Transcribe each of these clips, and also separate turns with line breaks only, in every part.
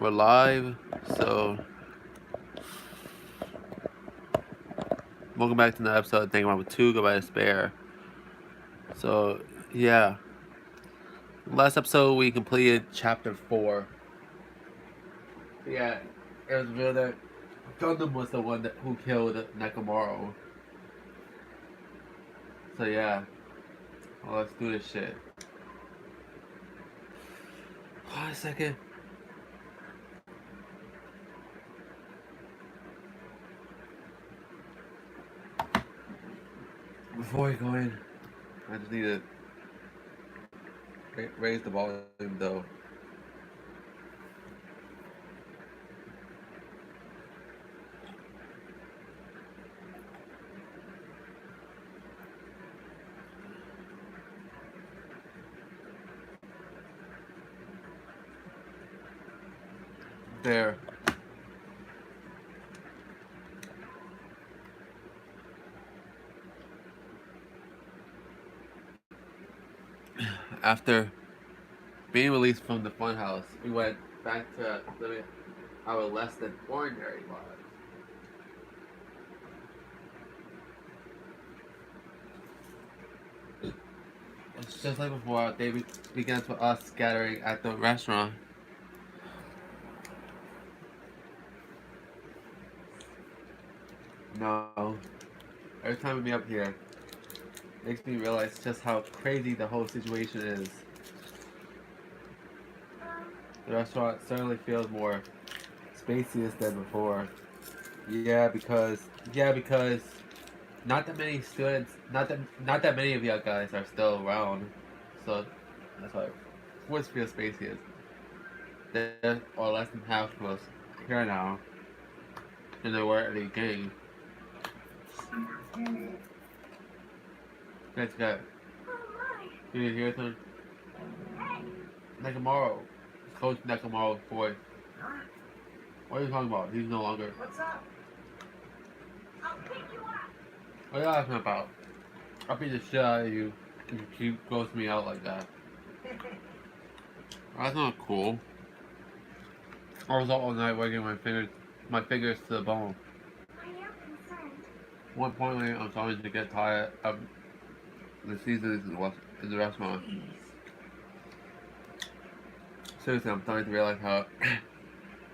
We're live, so welcome back to another episode of Danganronpa 2, Goodbye Despair. So, yeah. Last episode we completed chapter 4. Yeah, it was real that Gundam was the one who killed Nekomaru. So yeah, well, let's do this shit. Hold on a second. Before we go in, I just need to raise the volume though. There. After being released from the funhouse, we went back to living our less than ordinary lives. It's just like before, they began with us scattering at the restaurant. No. Every time we meet up here, it makes me realize just how crazy the whole situation is. The restaurant certainly feels more spacious than before. Yeah, because not that many students, not that many of you guys are still around, so that's why it feels spacious. There are less than half of us here now than there were at the beginning. Let's go. Did you hear something? Nekomaru. Coach Nekomaru's boy. What are you talking about? He's no longer.
What's up? I'll pick you up.
What are you asking about? I'll beat the shit out of you if you keep ghosting me out like that. That's not cool. I was up all night working my fingers to the bone.
I am concerned.
One point, I'm starting to get tired of the seasons in the restaurant. Seriously, I'm starting to realize how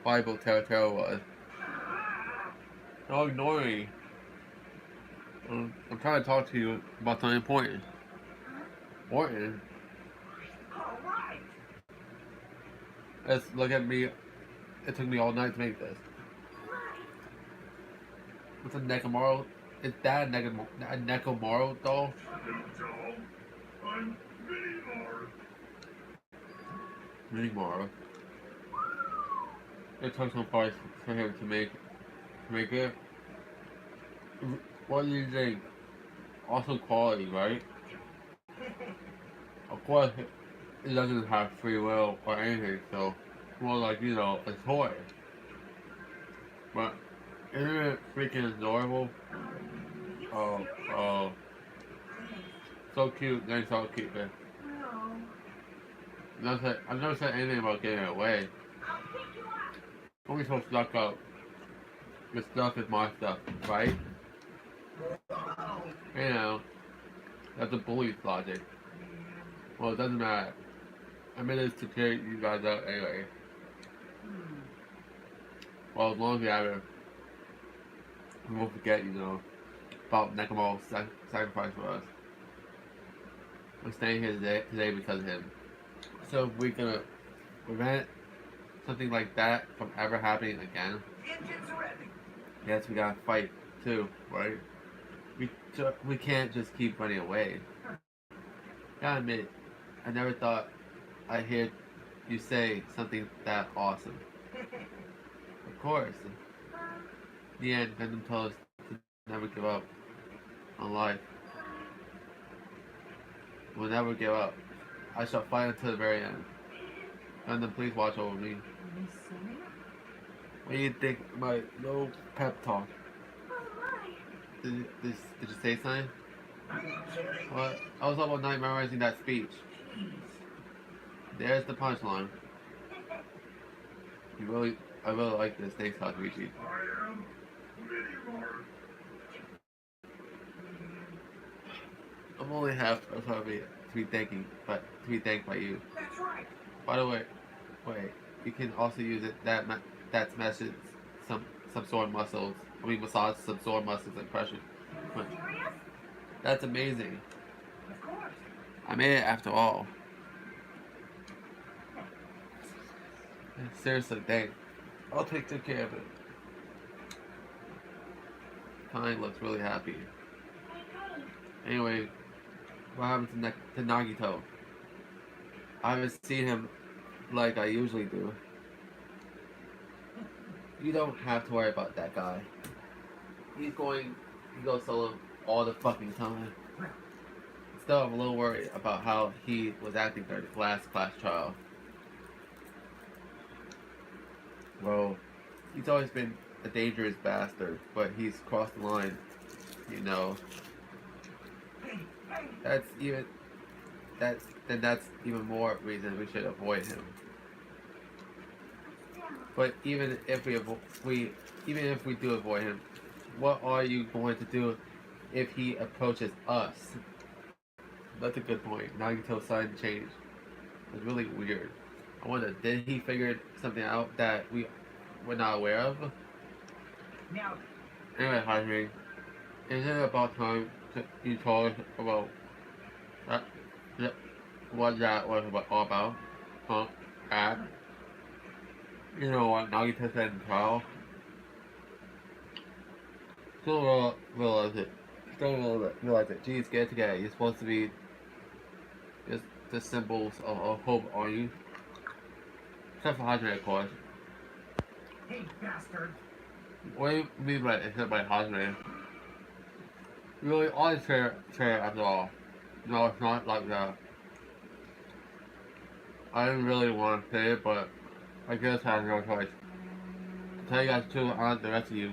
valuable Tera was. Don't ignore me. I'm trying to talk to you about something important. Important?
Alright.
Let's look at me. It took me all night to make this. What's a Nekomaru? Is that a Nekomaru doll?
I'm
Minimaru. It took some parts for him to make it. What do you think? Also quality, right? Of course, it doesn't have free will or anything, so more like, a toy. But isn't it freaking adorable? Oh, so cute, nice, so cute, man. I've never said anything about getting it away.
I'll pick you up.
Don't be so stuck up. Your stuff is my stuff, right? You know, that's a bully's logic. Well, it doesn't matter. I made it to carry you guys out anyway. Well, as long as we have it, we won't forget, about Nekomaru's sacrifice for us. I'm staying here today because of him. So if we're gonna prevent something like that from ever happening again,
Engines ready.
yes, we gotta fight too, right? We can't just keep running away. Gotta admit, I never thought I'd hear you say something that awesome. Of course. In the end, Gundam told us to never give up on life. We'll never give up. I shall fight until the very end. Gundam, please watch over me. What do you think of my little pep talk? Did you say something? What? I was up all night memorizing that speech. There's the punchline. I really like this. Thanks, Hakuichi.
I am Mini-Mart.
I'm only half of happy to be thanked by you.
That's right.
By the way, wait, you can also use it that smashes some some sore muscles. I mean, massage some sore muscles and pressure. But
Serious?
that's amazing.
Of course.
I made it after all. Seriously, thanks. I'll take good care of it. Kai looks really happy.
Hey, hey.
Anyway, what happened to Nagito? I haven't seen him like I usually do. You don't have to worry about that guy. He goes solo all the fucking time. Still, I'm a little worried about how he was acting during the last class trial. Well, he's always been a dangerous bastard, but he's crossed the line, you know.
Hey, hey.
That's even more reason we should avoid him.
Still.
But even if we do avoid him, what are you going to do if he approaches us? That's a good point. Nagito's sudden change was really weird. I wonder, did he figure something out that we were not aware of?
Now,
Anyway, Hajime, is it about time you told us about that, what that was all about? Huh? And, you know what, Nagito said in trial? Still realize it. Still realize it. Geez, get it together. You're supposed to be just the symbols of hope, are you? Except for Hajime, of course.
hey, bastard.
What do you mean by except by Hajime? Really, all is fair after all. No, it's not like that. I didn't really want to say it, but I guess I have no choice. To tell you guys too, on the rest of you.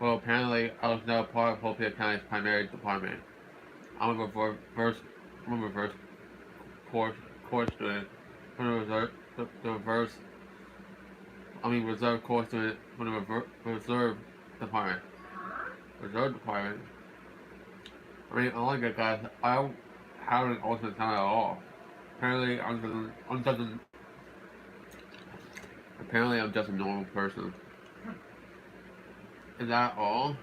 Well, apparently, I was now part of Hope County's primary department. I'm a reverse course student. I'm a reserve course student from the reserve department. Reserve department? I mean, unlike that guy, I don't have an ultimate talent at all. Apparently, I'm just a normal person. Is that all?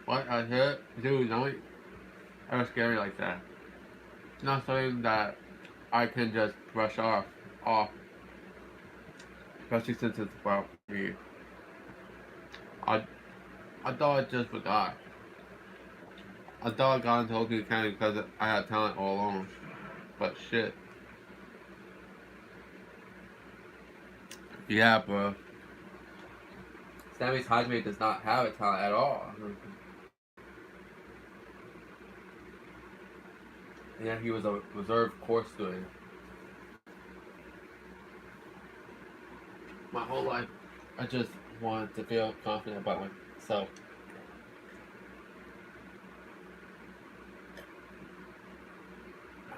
What I said? Dude, don't ever scare me like that. It's not something that I can just brush off. Especially since it's about me. I thought I just forgot. I thought I got into Hopi County because I had talent all along. But shit. Yeah, bro. Sammy's Hajime does not have a talent at all. Yeah, he was a reserve course student. My whole life, I just wanted to feel confident about myself.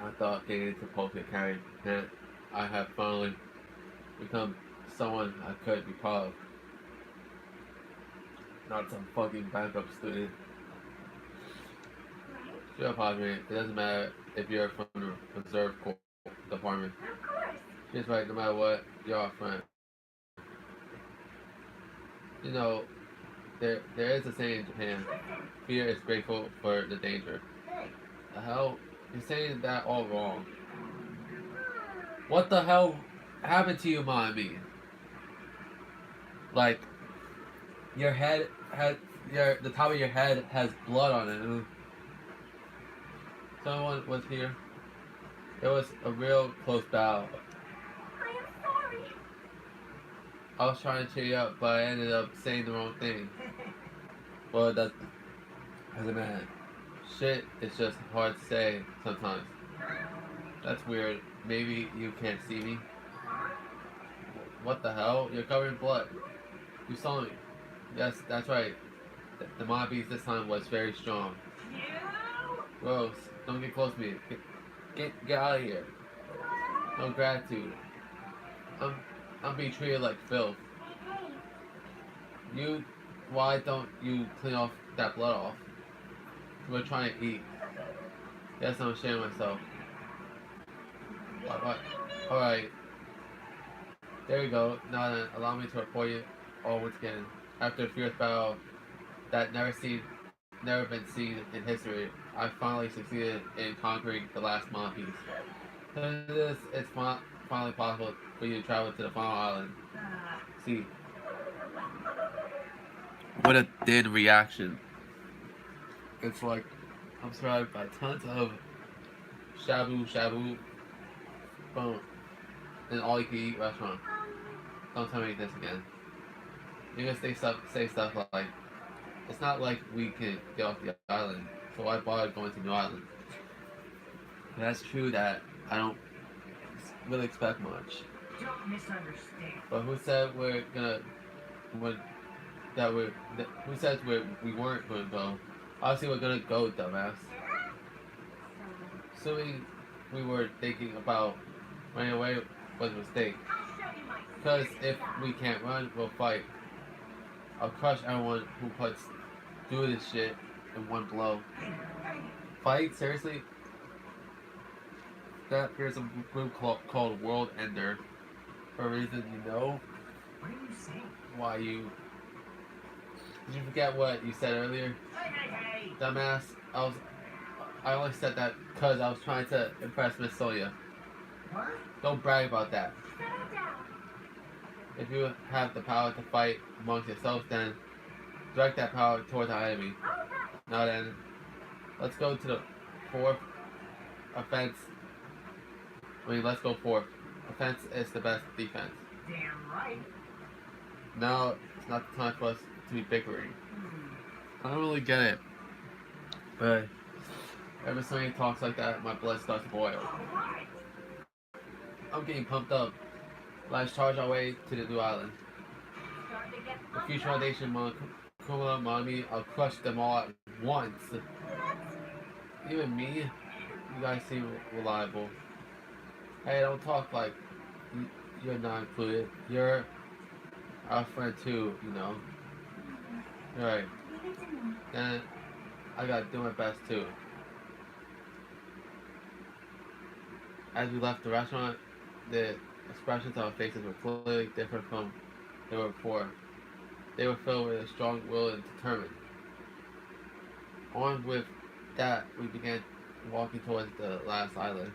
I thought getting into Pulpit County meant I have finally become someone I could be proud of. Not some fucking bankrupt student.
Right?
Shut up, Padre. It doesn't matter if you're from the reserve corps department.
Of course.
Just right, no matter what, you're our friend. You know, there is a saying in Japan,
Listen.
fear is grateful for the danger.
Hey.
The hell? You're saying that all wrong. What the hell happened to you, mommy? Like, your head the top of your head has blood on it. Someone was here. It was a real close battle.
I am sorry.
I was trying to cheer you up, but I ended up saying the wrong thing. Well, that doesn't matter. Shit, it's just hard to say sometimes. That's weird. Maybe you can't see me. What the hell? You're covered in blood. You saw me. Yes, that's right. The mob beast this time was very strong.
You.
Gross. Don't get close to me. Get out of here. No gratitude. I'm being treated like filth.
Hey,
You, why don't you clean off that blood off? We're trying to eat. Yes, I'm ashamed of myself. What? Alright, there you go. Now then, allow me to report you all once again. After a fierce battle that never been seen in history, I finally succeeded in conquering the last monarchies. Through this, it's finally possible for you to travel to the final island. See, what a thin reaction. It's like I'm surrounded by tons of shabu, boom, and all you can eat restaurant. Don't tell me this again. You're gonna say stuff like, it's not like we can get off the island, so why bother going to New Island? And that's true that I don't really expect much.
don't misunderstand.
But who said we're gonna when that we're who says we weren't gonna go? Obviously we're gonna go, dumbass. Assuming we were thinking about running away was a mistake.
I'll show you my
Because
serious
if
side.
we can't run, we'll fight. I'll crush everyone who puts do this shit in one blow. Fight? Seriously? That there's a group called World Ender. For a reason you know
What are you saying?
why you. Did you forget what you said earlier?
Hey!
Dumbass. I only said that because I was trying to impress Miss Sonia.
What?
Don't brag about that.
Settle down.
If you have the power to fight amongst yourselves, then direct that power towards our enemy.
All right.
Now then, let's go to the fourth offense. Let's go fourth. Offense is the best defense.
Damn right.
Now, it's not the time for us to be bickering. I don't really get it. But every time he talks like that, my blood starts to boil.
All right.
I'm getting pumped up. Let's charge our way to the new island.
Starting to get
The
pumped
future
up.
foundation, Kuma, Mommy, I'll crush them all at once. Even me, you guys seem reliable. Hey, don't talk like you're not included. You're our friend too, you know. Right. Then I gotta do my best too. As we left the restaurant, the expressions on our faces were clearly different from they were before. They were filled with a strong will and determined. On with that, we began walking towards the last island.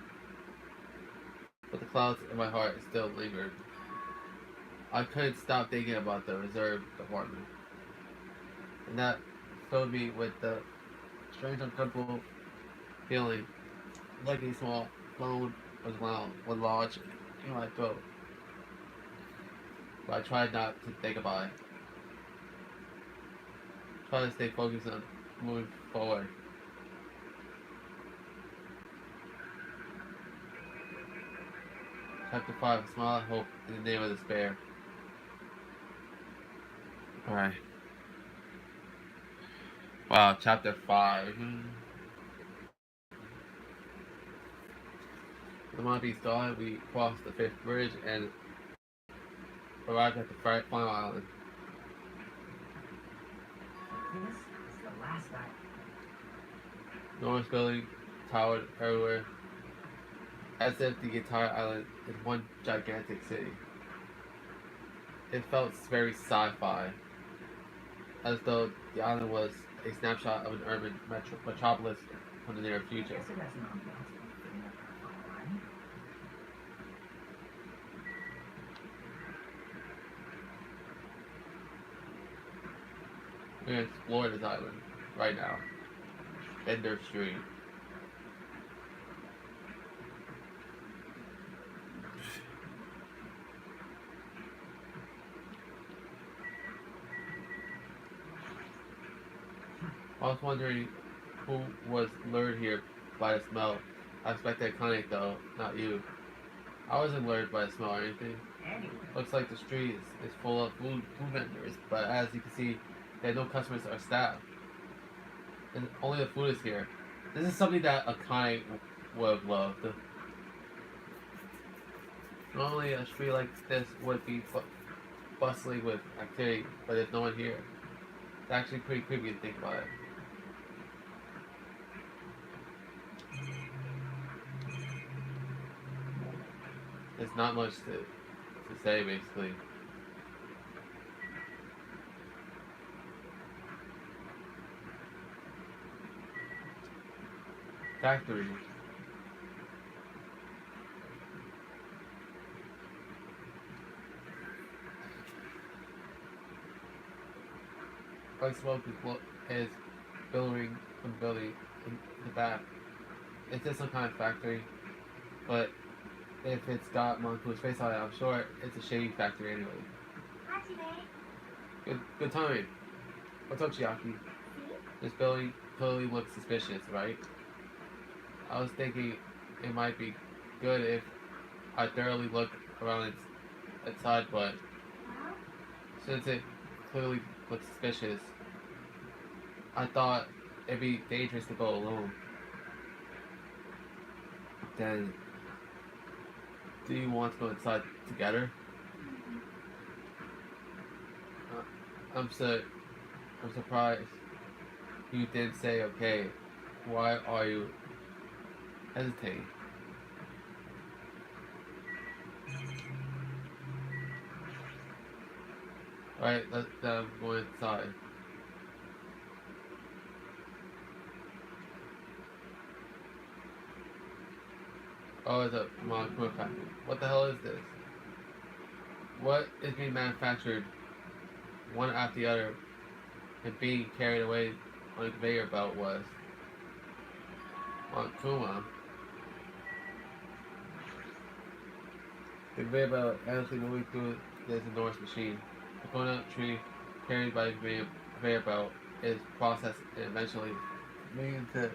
But the clouds in my heart still lingered. I couldn't stop thinking about the reserve department. And that filled me with the strange uncomfortable feeling like a small bone was lodged in my throat. But I tried not to think about it. Try to stay focused on moving forward. Chapter 5, Smile at Hope in the Name of Despair. Alright. Wow, chapter 5. The Monty's gone, we crossed the 5th bridge and arrived at the final island.
This is the last night.
Enormous building towered everywhere, as if the entire island is one gigantic city. It felt very sci-fi, as though the island was a snapshot of an urban metropolis from the near future.
Guess it has an ambiance fitting with our phone line.
We're gonna explore this island right now. Ender Street. I was wondering who was lured here by the smell. I expected Connie though, not you. I wasn't lured by the smell or anything.
Anyway,
Looks like the street is full of food vendors, but as you can see, there are no customers or staff. And only the food is here. This is something that Akane would have loved. Normally, a street like this would be bustling with activity, but there's no one here. It's actually pretty creepy to think about it. There's not much to say, basically. Factory. White smoke is billowing from building in the back. It's just some kind of factory, but if it's got Monku's face on it, I'm sure it's a shaving factory anyway. Good timing. What's up, Chiaki? This building totally looks suspicious, right? I was thinking it might be good if I thoroughly look around its side, but since it clearly looks suspicious, I thought it'd be dangerous to go alone. Then, do you want to go inside together? I'm surprised you didn't say okay. Why are you hesitating? Alright, let's go inside. Oh, it's a Monokuma factory. What the hell is this? What is being manufactured one after the other and being carried away on a conveyor belt was Monokuma. The conveyor belt endlessly moving through this enormous machine. The coconut tree carried by the conveyor belt is processed and eventually made into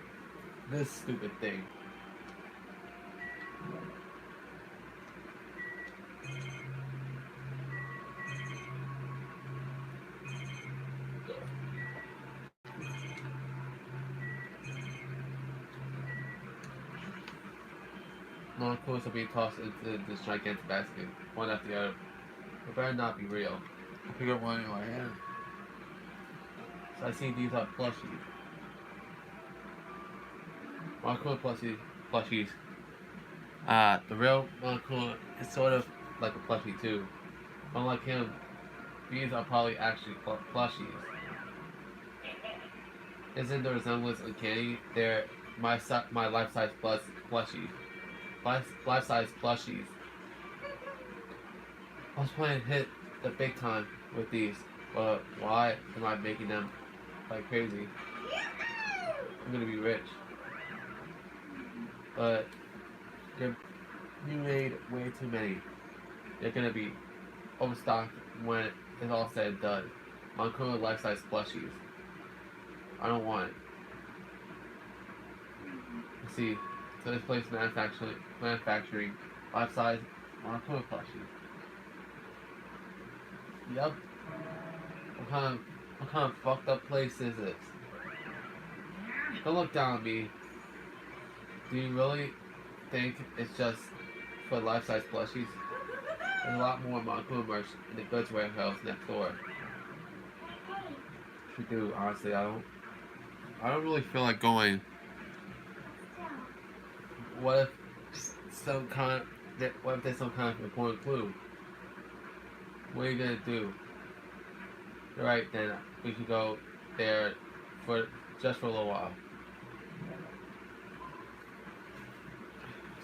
this stupid thing. Molecules are being tossed into this gigantic basket, one after the other. It better not be real. I pick up one in my hand. So I see these are plushies. Molecule plushies. The real molecule is sort of like a plushie too. Unlike him, these are probably actually plushies. Isn't the resemblance uncanny? They're my life-size plushies. Life-size plushies. I was planning to hit the big time with these, but why am I making them like crazy? I'm gonna be rich. But you made way too many. They're gonna be overstocked when it's all said and done. Moncur life-size plushies. I don't want it. You see, so this place manufacturing life-size Moncur plushies. Yep. What kind of fucked up place is this? Don't look down at me. Do you really think it's just for life-size plushies? There's a lot more Moncur merch in the goods warehouse next door. We do, honestly. I don't really feel like going. What if there's some kind of important clue? What are you gonna do? Alright then, we can go there just for a little while.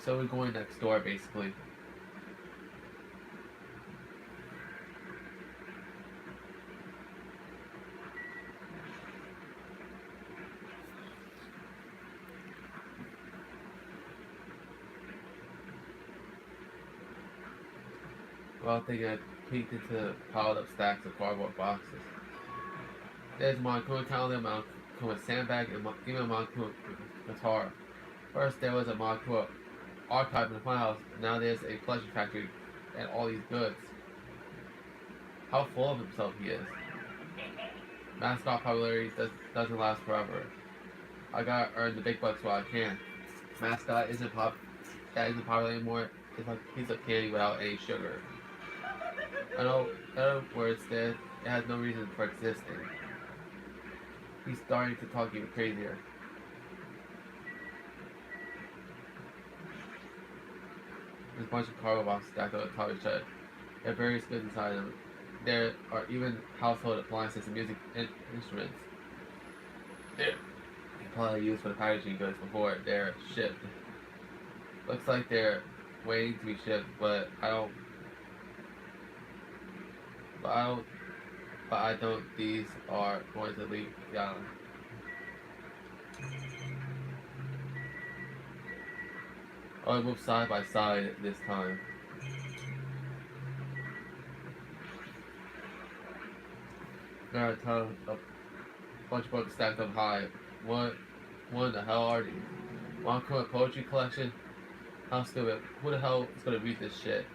So we're going next door basically. Well, I think I peeked into piled up stacks of cardboard boxes. There's Moncur calendar, Moncur sandbag, and even a Moncur guitar. First, there was a Moncur archive in the files. Now there's a plushie factory and all these goods. How full of himself he is. Mascot popularity doesn't last forever. I gotta earn the big bucks while I can. Mascot isn't popular anymore. it's like a piece of candy without any sugar. I know, in other words, that it has no reason for existing. He's starting to talk even crazier. There's a bunch of cargo boxes stacked on the top of each other. There are various goods inside them. There are even household appliances and music instruments. They're probably used for the packaging goods before they're shipped. Looks like they're waiting to be shipped, but I don't. These are going to leave the island. Oh, I move side by side this time. There are a ton of bunch of books stacked up high. What the hell are these? One poetry collection? How stupid. Who the hell is gonna read this shit?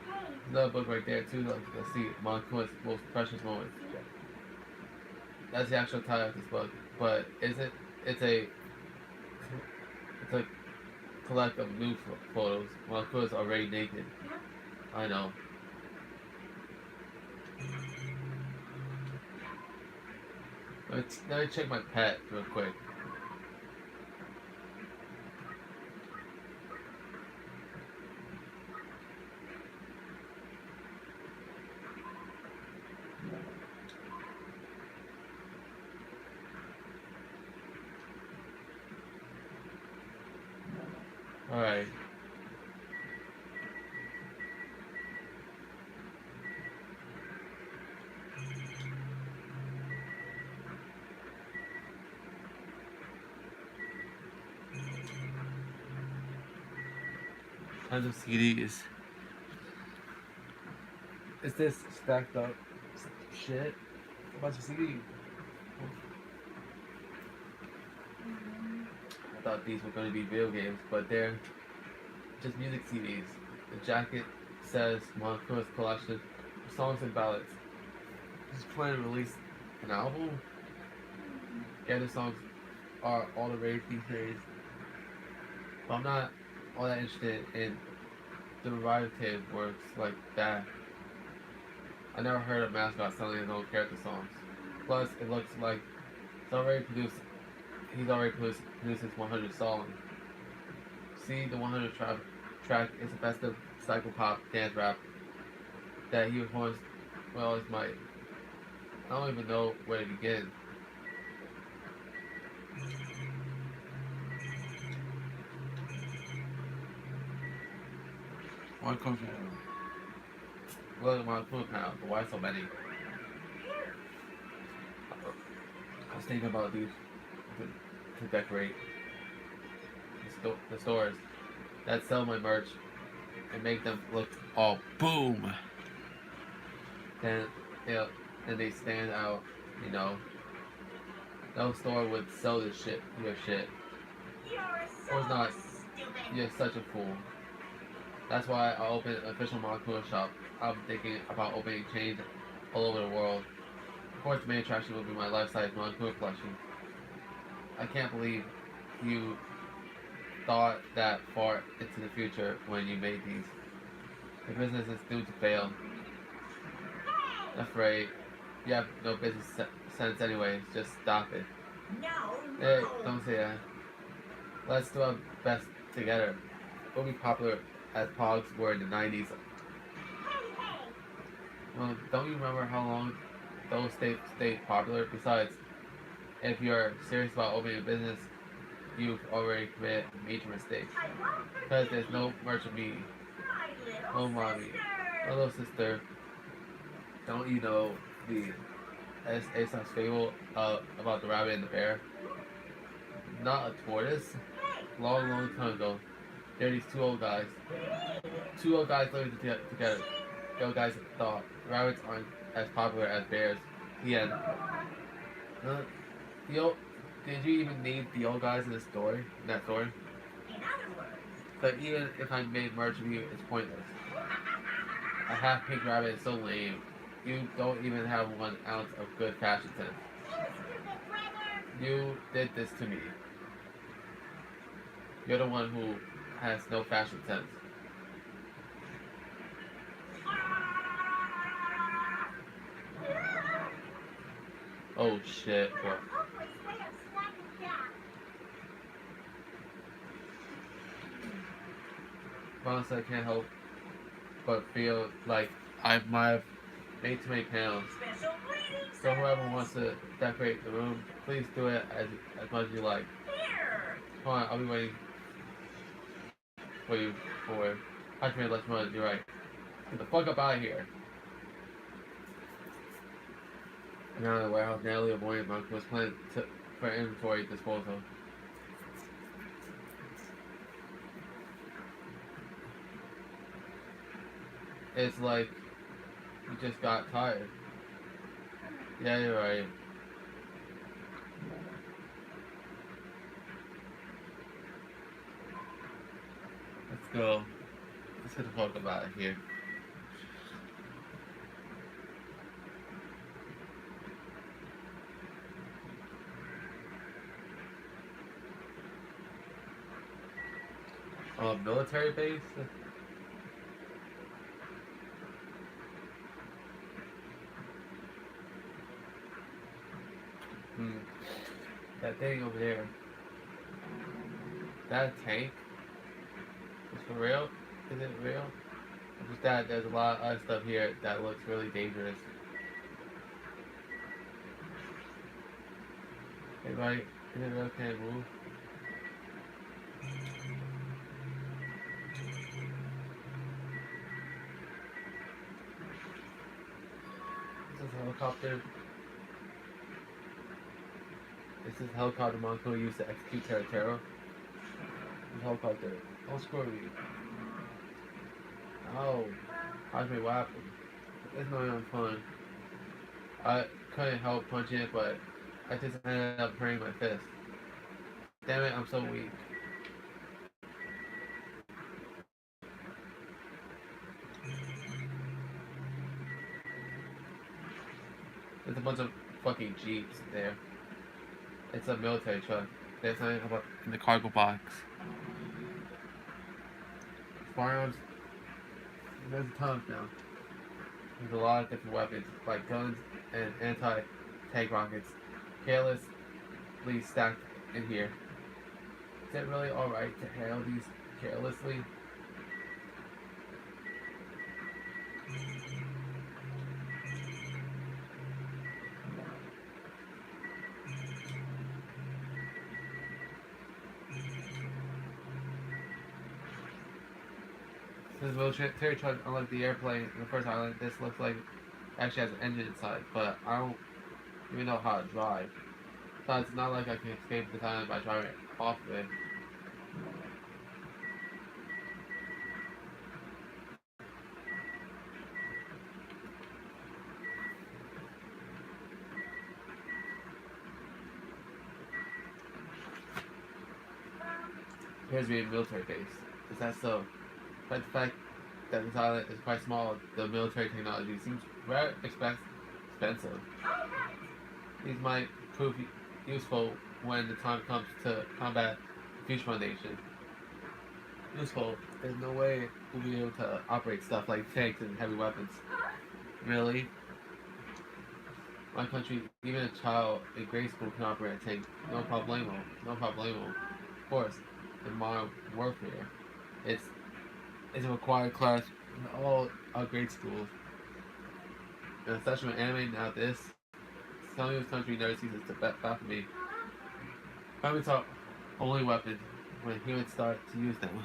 There's another book right there too. Let's see. Monkua's most precious moments. That's the actual title of this book. But is it? It's a collect of nude photos. Monkua's already naked. I know. Let me check my pet real quick. Alright. Tons of CDs. Is this stacked up shit? A bunch of CDs. I thought these were going to be video games, but they're just music CDs. The jacket says Monkua's collection of songs and ballads. He's planning to release an album. Yeah, the songs are all the rage these days. But I'm not all that interested in derivative works like that. I never heard of mascot selling his own character songs. Plus, it looks like he's already produced his 100 songs. See, the 100 track is the best of psychopop dance rap that he was once, well, as might. I don't even know where to begin. One comes in. Look at my food panel, but why so many? I was thinking about these to decorate the stores that sell my merch and make them look all boom. Then they stand out, you know. No store would sell this shit, your shit. Or it's not. You're such a fool. That's why I opened an official Monkua shop. I'm thinking about opening chains all over the world. Of course, the main attraction will be my life-size Monkua collection. I can't believe you thought that far into the future when you made these. The business is doomed to fail. That's right. You have no business sense anyway. Just stop it. Hey, don't say that. Let's do our best together. We'll be popular as Pogs were in the 90s. Well, don't you remember how long those stayed popular? Besides, if you're serious about opening a business, you've already committed a major mistake. Because there's no merch of me. Oh, mommy. My little sister. Don't you know the Aesop's fable about the rabbit and the bear? Not a tortoise. Long time ago, there are these two old guys. Two old guys living together. The old guys thought rabbits aren't as popular as bears. The end. Did you even need the old guys in the story? In that story? But even if I made merch of you, it's pointless. A half-pink rabbit is so lame. You don't even have 1 ounce of good fashion sense. You did this to me. You're the one who has no fashion sense. Oh shit, bro. Honestly, I can't help but feel like I might have made too many panels.
Special greetings,
So whoever
Alice.
wants to decorate the room, please do it as much as you like.
Here.
Come on, I'll be waiting for you for Hajime lets me know you're right. Get the fuck up out of here. Now in the warehouse, Natalie, a boy monk, was planned for inventory disposal. It's like you just got tired. Yeah, you're right. Let's go. Let's get the fuck up out of here. Military base? Hmm. That thing over there. That a tank? Is for real? Is it real? It's just that there's a lot of other stuff here that looks really dangerous. Hey, right? Is it real? Can it move? This is a helicopter. This is a helicopter Monko used to execute Terra. This helicopter. Don't screw me. Oh. Hajime, what happened? It's not even fun. I couldn't help punching it, but I just ended up hurting my fist. Damn it, I'm so weak. There's a bunch of fucking jeeps there. It's a military truck. There's something about in the cargo box. Firearms. There's tons now. There's a lot of different weapons, like guns and anti-tank rockets, carelessly stacked in here. Is it really alright to handle these carelessly? This military truck, unlike the airplane in the first island, this looks like it actually has an engine inside, but I don't even know how to drive. So it's not like I can escape this island by driving off of it. Here's me a military base. Is that so? But the fact that this island is quite small, the military technology seems very expensive. These might prove useful when the time comes to combat the Future Foundation. Useful. There's no way we'll be able to operate stuff like tanks and heavy weapons. Really? My country, even a child in grade school can operate a tank. No problemo. No problemo. Of course, in modern warfare, it's a required class in all our grade schools. And especially with anime now this, some of this country never sees it's back for me. Finally taught only weapons when humans start to use them.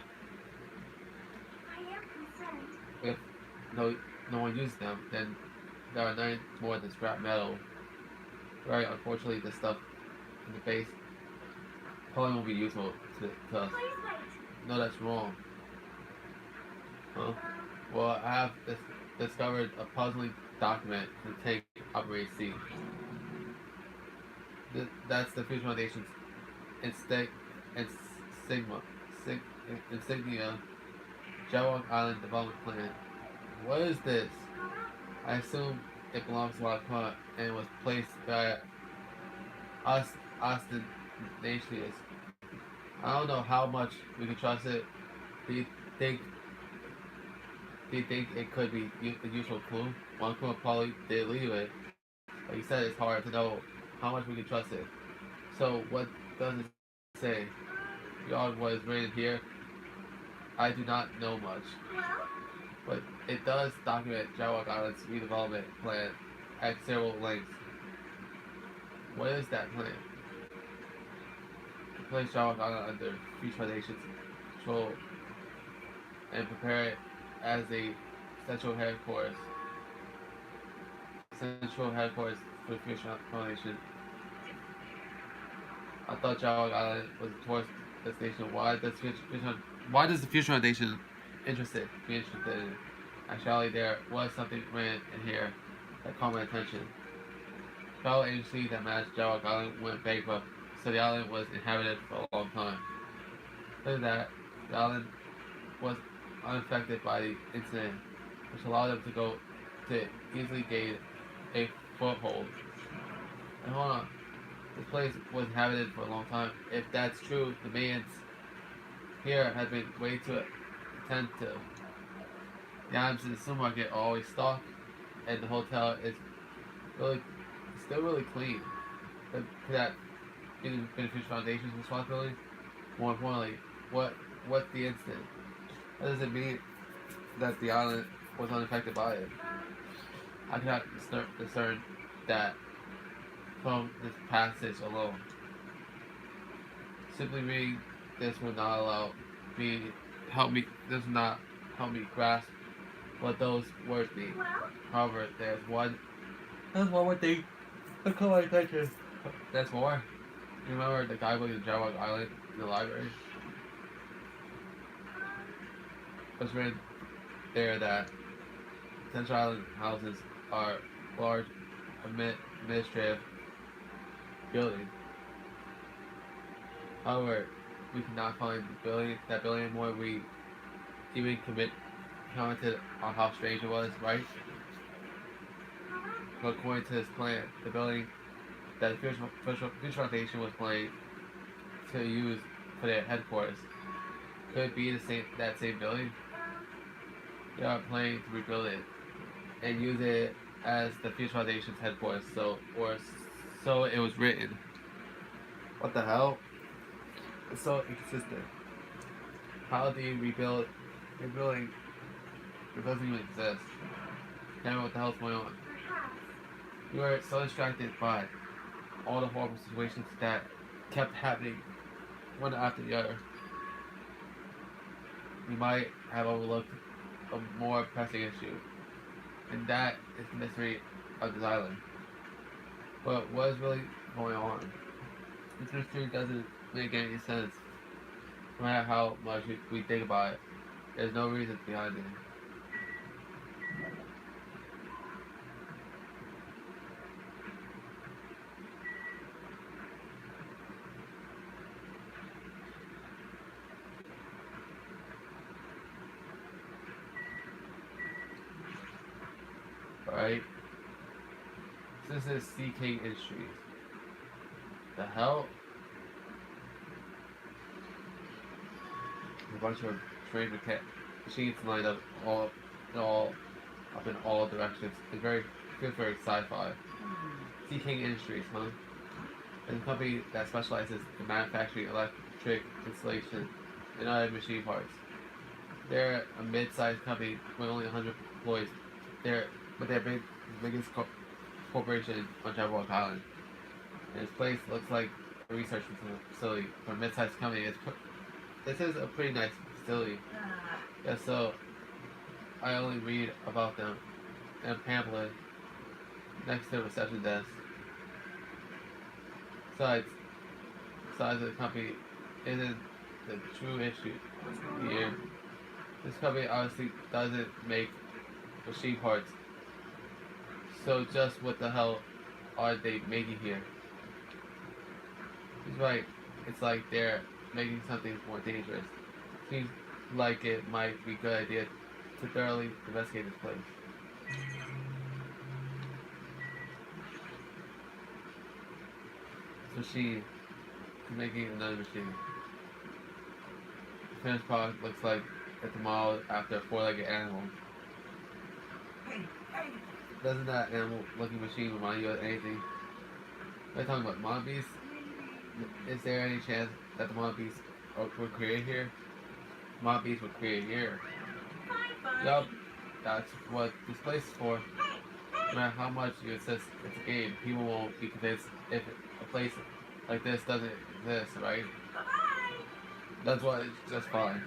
If no one uses them, then there are nothing more than scrap metal. Right, unfortunately this stuff in the base probably won't be useful to us. No, that's wrong. Huh? Well, I have discovered a puzzling document to take Operation C. That's the Future Foundation's insignia, Jawok Island Development Plan. What is this? I assume it belongs to Lakma and was placed by Austin Natius. I don't know how much we can trust it, Do you think do you think it could be a useful clue? One clue probably did leave it. Like you said, it's hard to know how much we can trust it. So what does it say? Beyond what is written here, I do not know much.
Well,
But it does document Jawok Island's redevelopment plan at several lengths. What is that plan? To place Jawok Island under Future Foundation's control and prepare it as a central headquarters. Central headquarters for Future Foundation. I thought Jawok Island was a tourist destination. Why does the Future Foundation be interested in it? Actually, there was something ran in here that caught my attention. Travel agency that managed Jawok Island went bankrupt, so the island was inhabited for a long time. Other than that, the island was unaffected by the incident, which allowed them to easily gain a foothold. And hold on, this place was inhabited for a long time. If that's true, the maintenance here had been way too attentive. The items in the supermarket are always stocked, and the hotel is really still really clean. But could that be the Beneficial Foundation's responsibility? More importantly, what's the incident? What does it mean that the island was unaffected by it? I cannot discern that from this passage alone. Simply reading this will not allow me This will not help me grasp what those words mean.
well,
However, there's one more thing that caught my attention. There's more. You remember the guy with the Jawok Island in the library? It was written there that Central Island houses are large administrative buildings. However, we cannot find that building more we even commented on how strange it was, right? But according to this plan, the building that the Future Foundation was planning to use for their headquarters could it be that same building. They are planning to rebuild it and use it as the Future Foundation's headquarters. So it was written. What the hell? It's so inconsistent. How do you rebuild a building that doesn't even exist? Now what the hell's going on?
perhaps.
You were so distracted by all the horrible situations that kept happening one after the other. You might have overlooked a more pressing issue, and that is the mystery of this island. But what is really going on? This mystery doesn't make any sense. No matter how much we think about it, there's no reason behind it. Alright? This is CK Industries. The hell? A bunch of strange machines lined up all up in all directions. It's feels very sci-fi. CK Industries, huh? It's a company that specializes in manufacturing electric installation and other machine parts. They're a mid-sized company with only 100 employees. They're biggest corporation on Jawok Island. And this place looks like a research facility for a mid-sized company. This is a pretty nice facility. Yeah, so I only read about them in a pamphlet next to the reception desk. Besides, the size of the company isn't the true issue here. This company obviously doesn't make machine parts. So just what the hell are they making here? He's right. It's like they're making something more dangerous. Seems like it might be a good idea to thoroughly investigate this place. This machine is making another machine. The finished product looks like at the mall after a four-legged animal.
Hey, hey.
Doesn't that animal-looking machine remind you of anything? We're talking about monkeys. Is there any chance that the monkeys were created here? Monkeys were created here.
Fine.
Yup, that's what this place is for. No matter how much you insist it's a game, people won't be convinced if a place like this doesn't exist, right?
Bye-bye.
That's why it's just fine.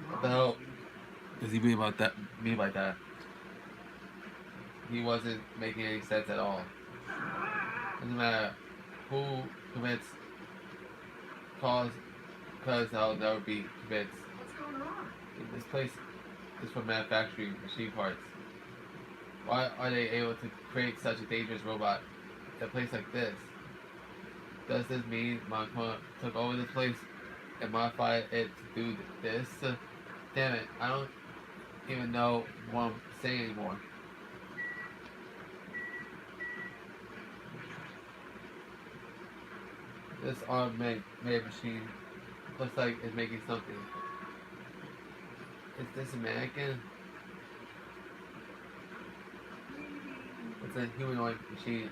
What the hell does he mean about that? Mean by that? He wasn't making any sense at all. Doesn't matter who commits cause, cause I'll never be convinced.
What's going on?
This place is for manufacturing machine parts. Why are they able to create such a dangerous robot in a place like this? Does this mean Montana took over this place and modified it to do this? Damn it, I don't even know what I'm saying anymore. This automated machine looks like it's making something. Is this a mannequin? It's a humanoid machine.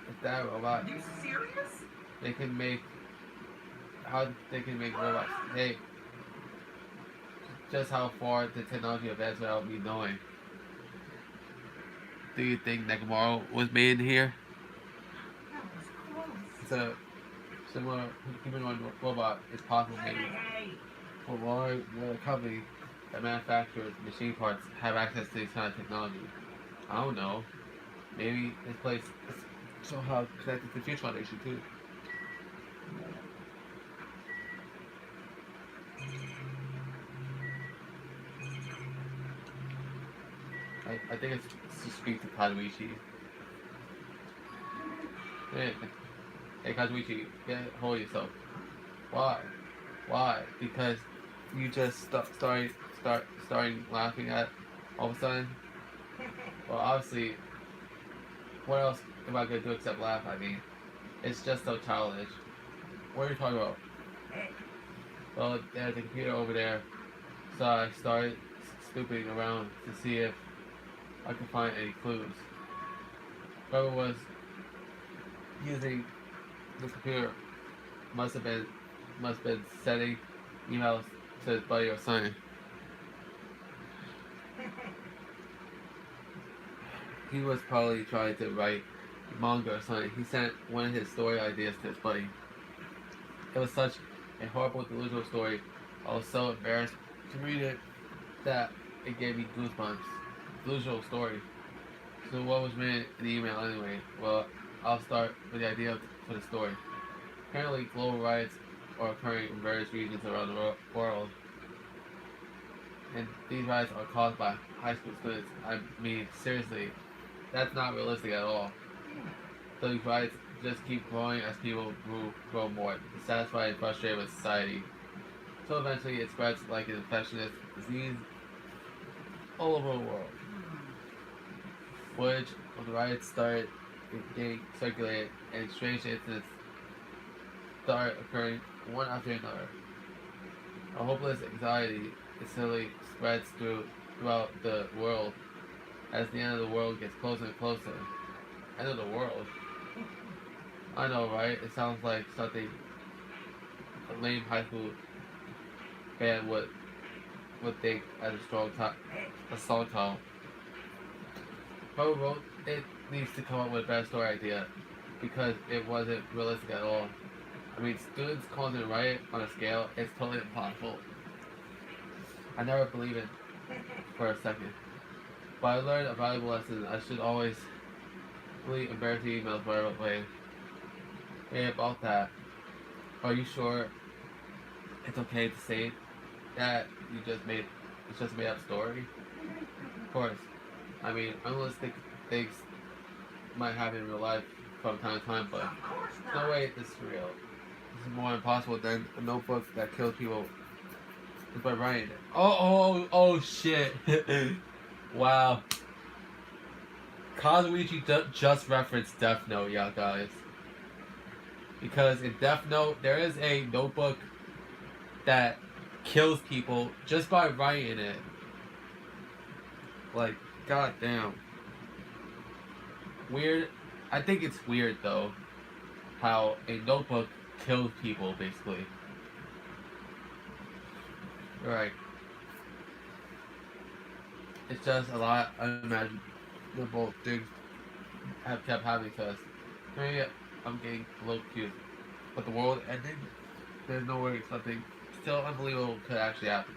Is that a robot?
Are you serious?
They can make. How they can make robots? Hey, just how far the technology advanced without me knowing. Do you think Nakamura was made here?
That was close.
It's a similar humanoid robot. It's possible maybe.
Hey.
But why would a company that manufactures machine parts have access to this kind of technology? I don't know. Maybe this place is somehow connected to the Future Foundation too. I think it's to speak to Kazuichi. Hey Kazuichi, get hold of yourself. Why? Why? Because you just starting laughing at all of a sudden? Well, obviously, what else am I gonna do except laugh? I mean, it's just so childish. What are you talking about? Well, there's a computer over there, so I started snooping around to see if I could find any clues. Whoever was using the computer must have been sending emails to his buddy or something. He was probably trying to write manga or something. He sent one of his story ideas to his buddy. It was such a horrible, delusional story. I was so embarrassed to read it that it gave me goosebumps. Delusional story. So what was written in the email anyway? Well, I'll start with the idea for the story. Apparently, global riots are occurring in various regions around the world. And these riots are caused by high school students. I mean, seriously, that's not realistic at all. So these riots just keep growing as people grow more dissatisfied and frustrated with society. So eventually it spreads like an infectious disease all over the world. Footage of the riots started getting circulated and strange incidents start occurring one after another. A hopeless anxiety instantly spreads throughout the world as the end of the world gets closer and closer. End of the world? I know, right? It sounds like something a lame high school band would think as a song title. Whoever wrote it needs to come up with a better story idea because it wasn't realistic at all. I mean, students causing a riot on a scale is totally impossible. I never believed it for a second. But I learned a valuable lesson. I should always delete embarrassing emails right away. Hey, about that. Are you sure it's okay to say that it's just a made up story? Of course. I mean, unrealistic things might happen in real life from time to time, but no way this is real. This is more impossible than a notebook that kills people just by writing it. Oh shit. Wow. Kazuichi just referenced Death Note, y'all guys. Because in Death Note, there is a notebook that kills people just by writing it. Like, goddamn. Weird. I think it's weird though how a notebook kills people basically. Right. It's just a lot of unimaginable things have kept happening to us. Maybe I'm getting a little confused. But the world ending? There's no way something still unbelievable could actually happen.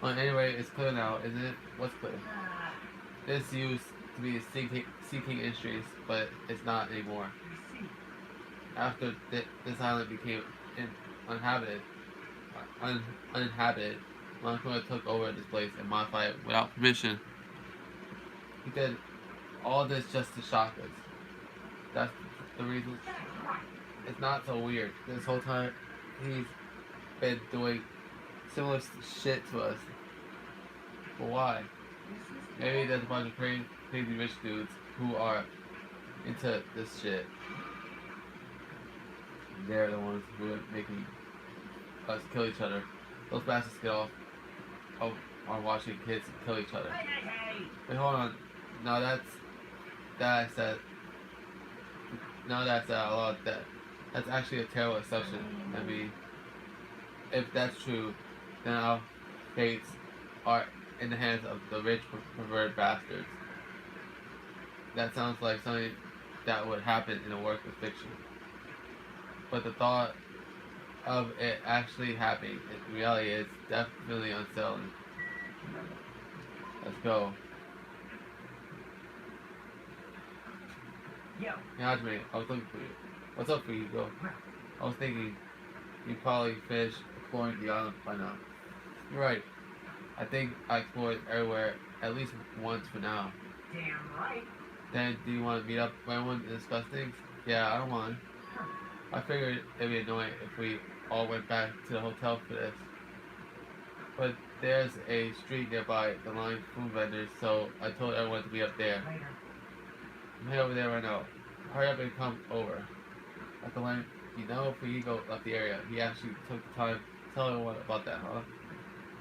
Well, anyway, it's clear now, isn't it? What's clear? This used to be seeking industries, but it's not anymore. After this island became uninhabited, uninhabited, Montana took over this place and modified it without permission. He did all this just to shock us. That's the reason. It's not so weird. This whole time, he's been doing similar shit to us. But why? Maybe there's a bunch of crazy rich dudes who are into this shit. They're the ones who are making us kill each other. Those bastards get off on watching kids kill each other. Wait, hold on. No, that's a lot of that. That's actually a terrible assumption. I mean, if that's true, then our fates are in the hands of the rich perverted bastards. That sounds like something that would happen in a work of fiction. But the thought of it actually happening in reality is definitely unsettling. Let's go.
Yo.
Yeah, Hajime, I was looking for you. What's up for you, Go? I was thinking you probably finished exploring the island by now. You're right. I think I explored everywhere at least once for now.
Damn right.
Then, do you want to meet up with anyone to discuss things? Yeah, I don't mind. I figured it'd be annoying if we all went back to the hotel for this. But there's a street nearby that lines food vendors, so I told everyone to meet up there.
Later.
I'm headed over there right now. Hurry up and come over. At the line, Fuego left the area. He actually took the time to tell everyone about that, huh?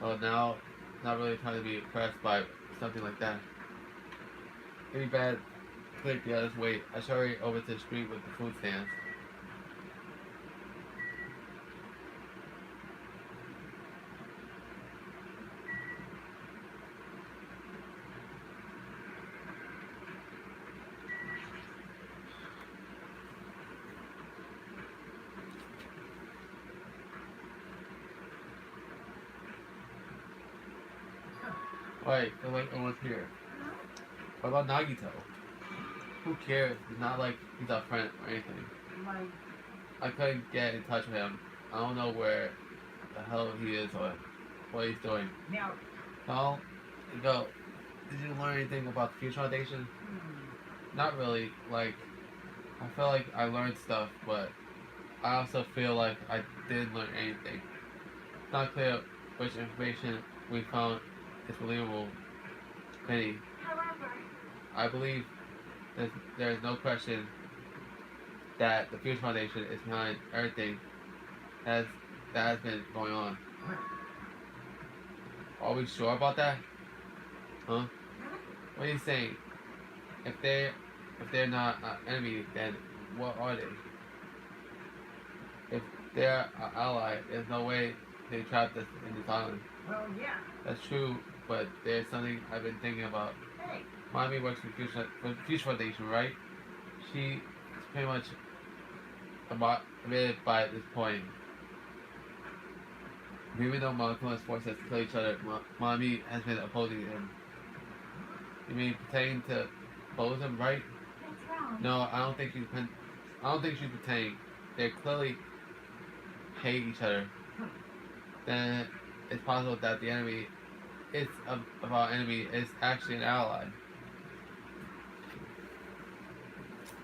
Oh, now, not really trying to be impressed by something like that. It'd be bad. Click, yeah, let's wait. I should hurry over to the street with the food stands. Wait, feel like everyone's here. What about Nagito? Who cares? It's not like he's our friend or anything.
Like,
I couldn't get in touch with him. I don't know where the hell he is or what he's doing.
now,
Well, Go, did you learn anything about the Future Foundation? Not really. Like, I feel like I learned stuff, but I also feel like I didn't learn anything. It's not clear which information we found is believable. Penny,
however,
I believe there is no question that the Future Foundation is behind everything that has been going on. Are we sure about that? Huh? What are you saying? If they're not an enemy, then what are they? If they're an ally, there's no way they trapped us in this island.
well, yeah.
That's true, but there's something I've been thinking about.
Hey,
Mommy works for the Future Foundation, right? She's pretty much admitted by this point. Even though Malcolm has forced us to kill each other, Mommy has been opposing him. You mean pretending to oppose him, right?
what's wrong?
No, I don't think she's pretending. They clearly hate each other. Then it's possible that the enemy of our enemy is actually an ally.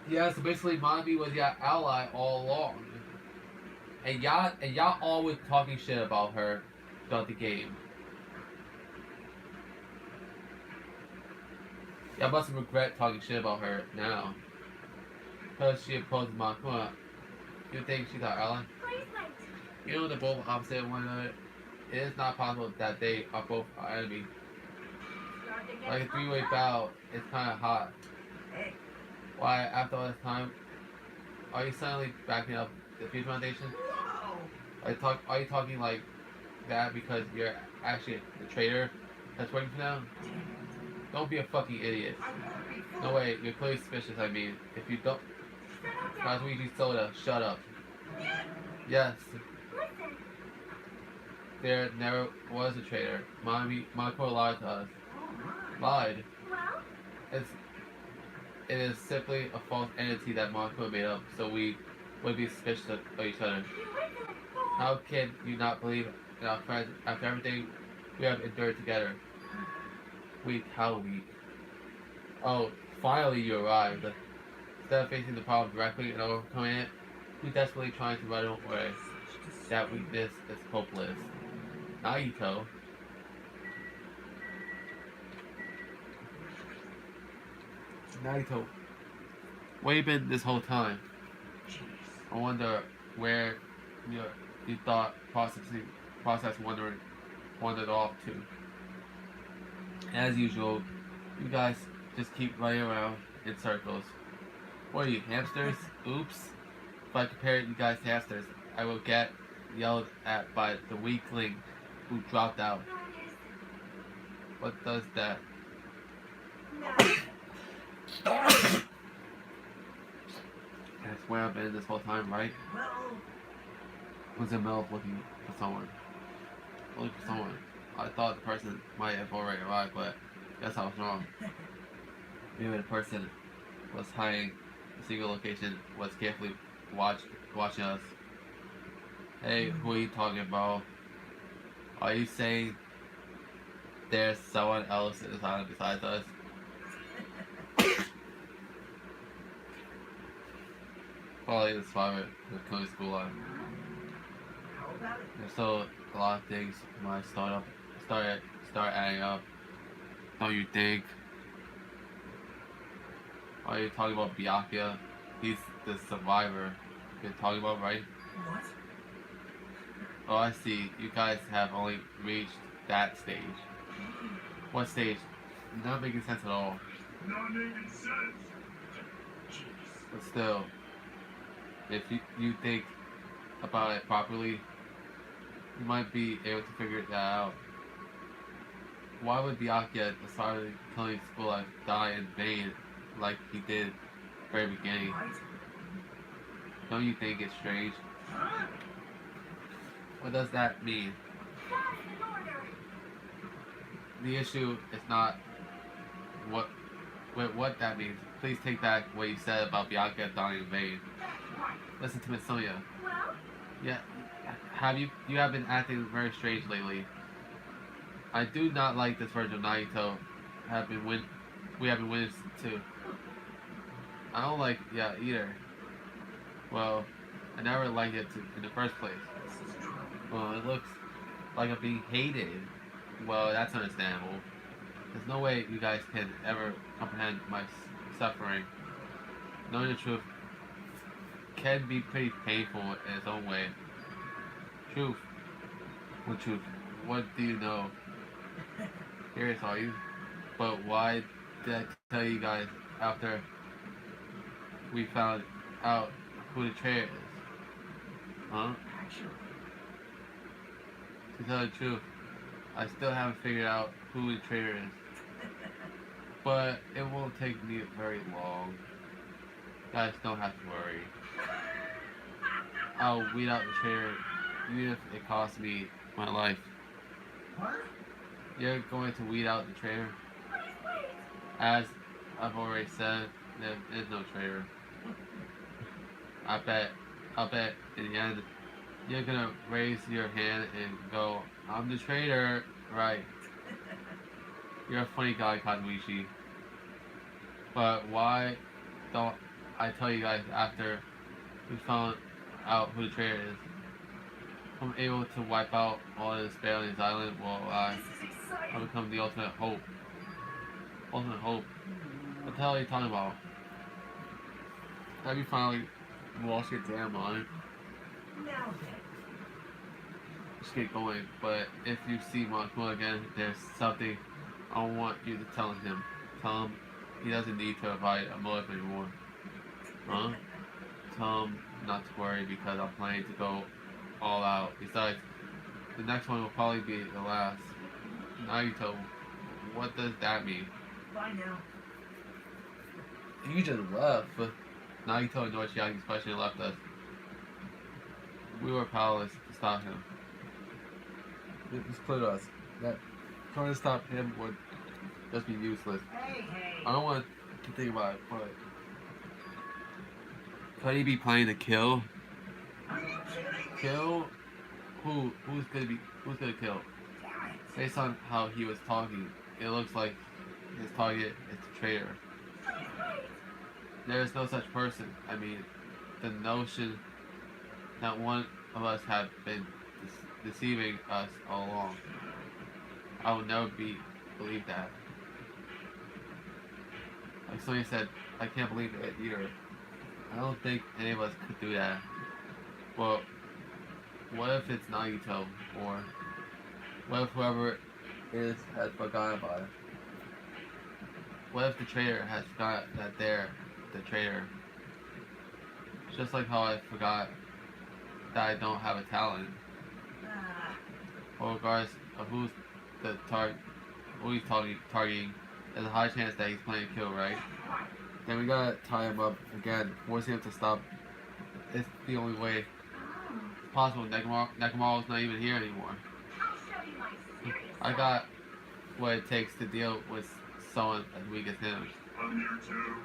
Yeah, so basically Mommy was your ally all along. And y'all always talking shit about her throughout the game. Y'all must regret talking shit about her now. Because she opposed Makuma. You think she's our ally?
Please wait.
You know they're both opposite of one another. It is not possible that they are both our enemy.
Start to get
Like a
pumped
three-way
up.
battle, it's kind of hot.
Hey,
Why, after all this time, are you suddenly backing up the Peace Foundation?
whoa!
Are you talking like that because you're actually the traitor that's working for them? Don't be a fucking idiot.
I won't be fooled.
No way, you're clearly suspicious. I mean, if you don't,
Settle down.
Kazuichi Soda, shut up.
Yeah.
Yes,
Listen.
there never was a traitor. Monaco lied to us.
Oh my.
Lied.
Well,
It is simply a false entity that Monaco made up, so we would be suspicious of each other.
you listen.
How can you not believe in our friends after everything we have endured together? Weak, how weak. Oh, finally you arrived. Instead of facing the problem directly and overcoming it, you're desperately trying to run away. That weakness is hopeless. Naito. Naito. Where you been this whole time? I wonder where you thought process wandered off to. As usual, you guys just keep running around in circles. What are you, hamsters? Oops. If I compare you guys to hamsters, I will get yelled at by the weakling who dropped out. What does that? That's where I've been this whole time, right?
Well,
Was in the middle of looking for someone. Looking for someone. I thought the person might have already arrived, but guess I was wrong. Maybe the person was hiding a single location, was carefully watching us. Hey, who are you talking about? Are you saying there's someone else in this island besides us? Probably the survivor with Cody's school life.
how about it?
There's still a lot of things might start adding up. Don't you think? Are you talking about Byakuya? He's the survivor you're talking about, right?
What?
Oh, I see. You guys have only reached that stage. What stage? Not making sense at all.
Not making sense.
But still, if you think about it properly, you might be able to figure that out. Why would Byakuya decide to killing school life die in vain like he did at the very beginning?
Right?
Don't you think it's strange?
Huh?
What does that mean?
That is an order.
The issue is not what that means. Please take back what you said about Byakuya dying in vain.
That's right.
Listen to Miss Sonia.
Well,
Yeah, you have been acting very strange lately. I do not like this version of Naito. We have been witness to. I don't like either. Well, I never liked it in the first place.
this is trouble.
Well, it looks like I'm being hated. Well, that's understandable. There's no way you guys can ever comprehend my suffering. Knowing the truth can be pretty painful in its own way. Truth. What truth? What do you know? Curious, are you? But why did I tell you guys after we found out who the traitor is? Huh?
Actually,
To tell the truth, I still haven't figured out who the traitor is. But it won't take me very long. Guys don't have to worry. I'll weed out the traitor even if it costs me my life.
what?
You're going to weed out the traitor?
Please wait.
As I've already said, there is no traitor. I'll bet in the end, you're gonna raise your hand and go, I'm the traitor, right? You're a funny guy, Kazuichi. But why don't I tell you guys after we found out who the traitor is? I'm able to wipe out all the despair on this island while I
This is exciting.
become the ultimate hope. Ultimate hope? What the hell are you talking about? Have you finally lost your damn mind?
Now then,
just get going. But if you see Makima again, there's something I want you to tell him. Tell him he doesn't need to provide a motive anymore. Huh? Tell him not to worry because I'm planning to go all out. Besides, the next one will probably be the last. Naruto, what does that mean?
Bye now.
You just left. Naruto ignored Chiaki's question and left us. We were powerless to stop him. It's clear to us that trying to stop him would just be useless.
Hey.
I don't want to think about it, but could he be planning to kill?
Are you kidding me?
Kill? Who? Who's gonna kill?
Damn it.
Based on how he was talking, it looks like his target is the traitor. There is no such person. I mean, the notion that one of us had been deceiving us all along. I will never believe that. Like Sonya said, I can't believe it either. I don't think any of us could do that. Well, what if it's Nagito? Or what if whoever it is has forgotten about it? What if the traitor has forgot that they're the traitor? Just like how I forgot that I don't have a talent. Well, regardless of who's the who he's targeting, there's a high chance that he's planning to kill, right? Then we gotta tie him up again, forcing him to stop. It's the only way it's possible. Nekomaru's not even here anymore.
I'll show you my serious
I got what it takes to deal with someone as weak as him.
I'm here too.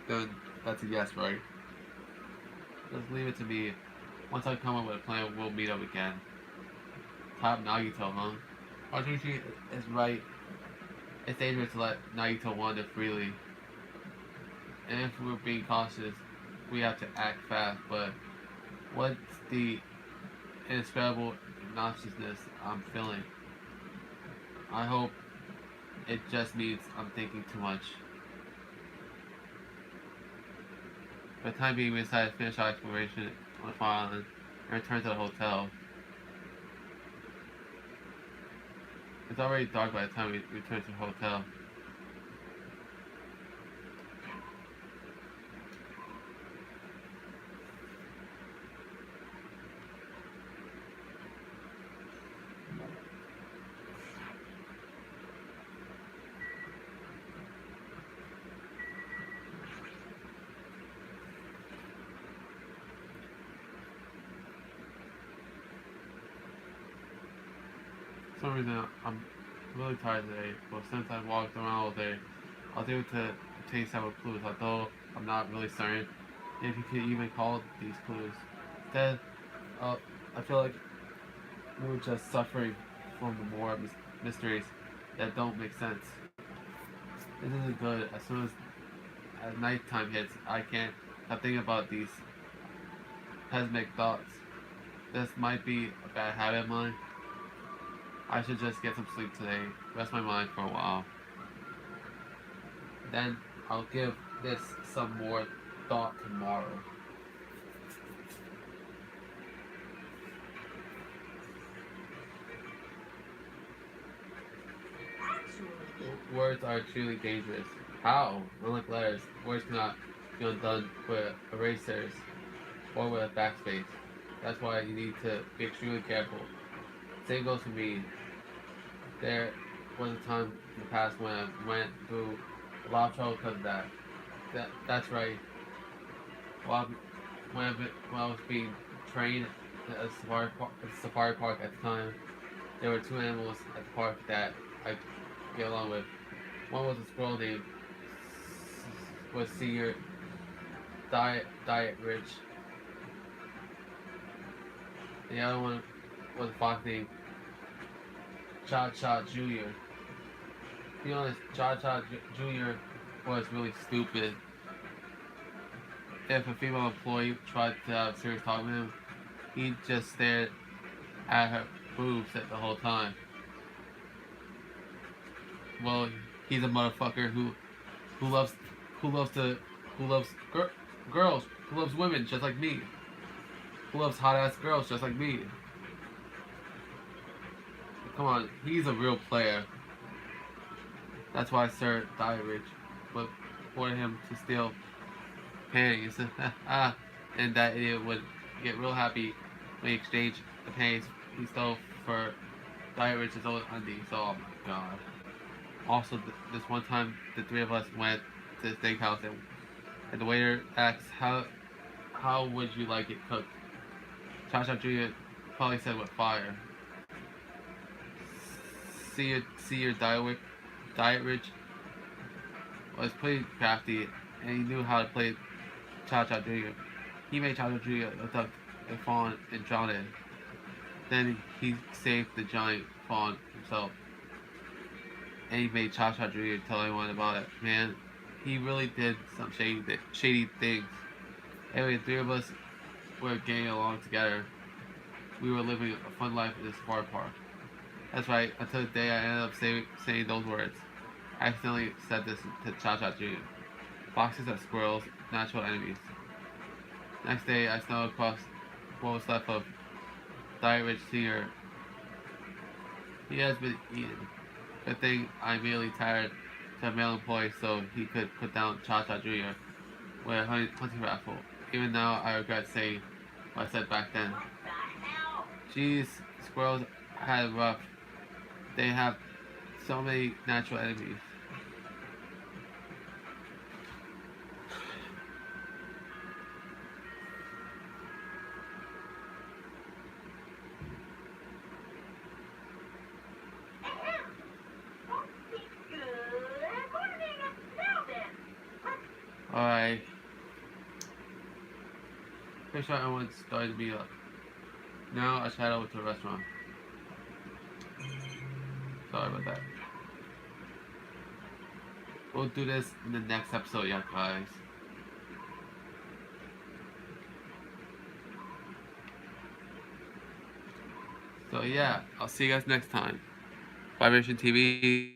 Then that's a yes, right? Just leave it to me. Once I come up with a plan, we'll meet up again. Top Nagito, huh? Artushi is right. It's dangerous to let Nagito wander freely. And if we're being cautious, we have to act fast, but what's the indescribable obnoxiousness I'm feeling? I hope it just means I'm thinking too much. For the time being, we decided to finish our exploration on the far island and return to the hotel. It's already dark by the time we return to the hotel. For some reason, I'm really tired today, but since I walked around all day, I was able to obtain several clues, although I'm not really certain if you could even call these clues. Instead, I feel like we were just suffering from the more mysteries that don't make sense. This isn't good. As soon as nighttime hits, I can't stop thinking about these pessimistic thoughts. This might be a bad habit of mine. I should just get some sleep today, rest my mind for a while. Then I'll give this some more thought tomorrow. Words are truly dangerous. How? Unlike letters, words cannot be undone with erasers or with a backspace. That's why you need to be extremely careful. Same goes for me. There was a time in the past when I went through a lot of trouble because of that. That's right. When I was being trained at a safari park at the time, there were two animals at the park that I get along with. One was a squirrel named Senior Diet Rich. And the other one was a fox named Cha Jr. To be honest, Cha Jr. was really stupid. If a female employee tried to have a serious talk with him, he just stared at her boobs the whole time. Well, he's a motherfucker who loves girls, who loves women just like me. who loves hot ass girls just like me. Come on, he's a real player. That's why Sir Diarich would order him to steal panties. And that idiot would get real happy when he exchanged the panties he stole for Diarich's old undies. Oh my god. Also, this one time, the three of us went to the steakhouse and the waiter asked, how would you like it cooked? Cha-Cha Jr. probably said with fire. See your Diet Rich was pretty crafty and he knew how to play Cha-Cha Jr. He made Cha-Cha Jr. abduct a fawn and drown it. Then he saved the giant fawn himself. And he made Cha-Cha Jr. tell everyone about it. Man, he really did some shady things. Anyway, the three of us were getting along together. We were living a fun life in this safari park. That's right, until the day I ended up saying those words. I accidentally said this to Cha-Cha Jr. Foxes are squirrels, natural enemies. Next day, I stumbled across what was left of Diet Rich Sr. He has been eaten. Good thing I immediately tired to a male employee so he could put down Cha-Cha Jr. with a hunting rifle. Even now, I regret saying what I said back then.
What the hell?
Geez, squirrels had it rough. They have so many natural enemies. Alright. Pretty sure everyone's starting to meet up. Now I should head over to the restaurant. Sorry about that. We'll do this in the next episode, yeah, guys. So yeah, I'll see you guys next time. Vibration TV.